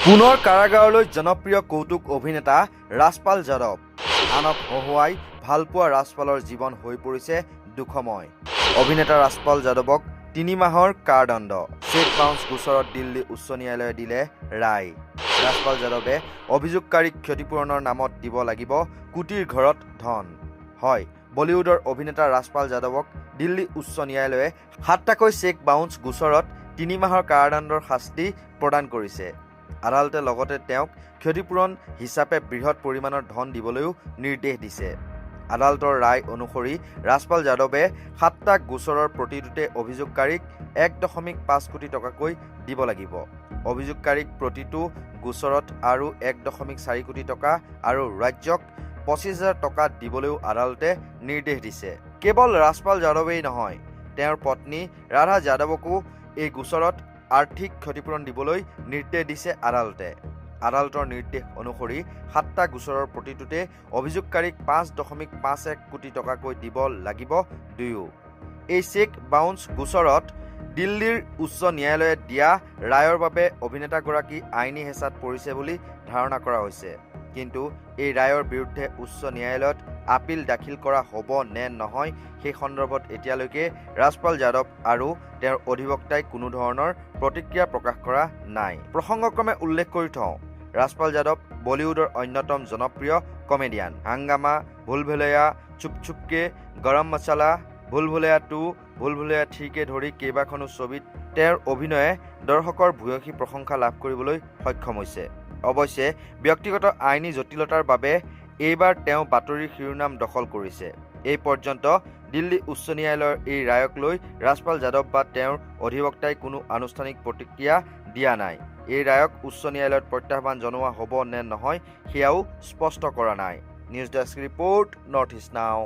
পুনৰ কাৰাগাৰলৈ জনপ্ৰিয় কৌতুক অভিনেতা ৰাজপাল যাদৱ। আনক হহুৱাই ভালপোৱা ৰাজপালৰ জীৱন হৈ পৰিছে দুখময়। অভিনেতা ৰাজপাল যাদৱক ৩ মাহৰ কাৰাদণ্ড। চেক বাউন্স গোচৰত দিল্লী উচ্চ ন্যায়ালয়ে দিলে ৰায়। ৰাজপাল যাদৱে অভিযোগকাৰীক ক্ষতিপূৰণৰ নামত দিব লাগিব কোটিৰ ঘৰত ধন। হয়, বলিউডৰ অভিনেতা ৰাজপাল যাদৱক দিল্লী উচ্চ ন্যায়ালয়ে ৭টাকৈ চেক বাউন্স গোচৰত ৩ মাহৰ কাৰাদণ্ডৰ শাস্তি প্ৰদান কৰিছে। আদালতে লগতে তেওঁক ক্ষতিপূৰণ হিচাপে বৃহৎ পৰিমাণৰ ধন দিবলৈও নিৰ্দেশ দিছে। আদালতৰ ৰায় অনুসৰি ৰাজপাল যাদৱে ৭টা গোচৰৰ প্ৰতিটোতে অভিযোগকাৰীক ১.৫ কোটি টকাকৈ দিব লাগিব। অভিযোগকাৰীক প্ৰতিটো গোচৰত আৰু ১.৪ কোটি টকা আৰু ৰাজ্যক ২৫,০০০ টকা দিবলৈও আদালতে নিৰ্দেশ দিছে। কেৱল ৰাজপাল যাদৱেই নহয়, তেওঁৰ পত্নী ৰাধা যাদৱকো এই গোচৰত আৰ্থিক ক্ষতিপূৰণ দিবলৈ নিৰ্দেশ দিছে আদালতে। আদালতৰ নিৰ্দেশ অনুসৰি ৭টা গোচৰৰ প্ৰতিটোতে অভিযোগকাৰীক ৫.৫১ কোটি টকাকৈ দিব লাগিব দুয়ো। এই চেক বাউন্স গোচৰত দিল্লীৰ উচ্চ ন্যায়ালয়ে দিয়া ৰায়ৰ বাবে অভিনেতাগৰাকী আইনী হেঁচাত পৰিছে বুলি ধাৰণা কৰা হৈছে। কিন্তু এই ৰায়ৰ বিৰুদ্ধে উচ্চ ন্যায়ালয়ত আপিল দাখিল কৰা হ'ব নে নহয় সেই সন্দৰ্ভত এতিয়ালৈকে ৰাজপাল যাদৱ আৰু তেওঁৰ অধিবক্তাই কোনো ধৰণৰ প্ৰতিক্ৰিয়া প্ৰকাশ কৰা নাই। প্ৰসংগক্ৰমে উল্লেখ কৰি থওঁ, ৰাজপাল যাদৱ বলিউডৰ অন্যতম জনপ্ৰিয় কমেডিয়ান। হাংগামা, ভুল ভুলাইয়া, চুপ চুপকে, গৰম মছলা, ভুল ভুলাইয়া 2, ভুল ভুলাইয়া 3কে ধৰি কেইবাখনো ছবিত তেওঁৰ অভিনয়ে দৰ্শকৰ ভূয়সী প্ৰশংসা লাভ কৰিবলৈ সক্ষম হৈছে। অৱশ্যে ব্যক্তিগত আইনী জটিলতাৰ বাবে এইবাৰ তেওঁ বাতৰিৰ শিৰোনাম দখল কৰিছে। এই পৰ্যন্ত দিল্লী উচ্চ ন্যায়ালয়ৰ এই ৰায়ক লৈ ৰাজপাল যাদৱ বা তেওঁৰ অধিবক্তাই কোনো আনুষ্ঠানিক প্ৰতিক্ৰিয়া দিয়া নাই। এই ৰায়ক উচ্চ ন্যায়ালয়ত প্ৰত্যাহ্বান জনোৱা হ'ব নে নহয় সেয়াও স্পষ্ট কৰা নাই। News desk report, north east নাও।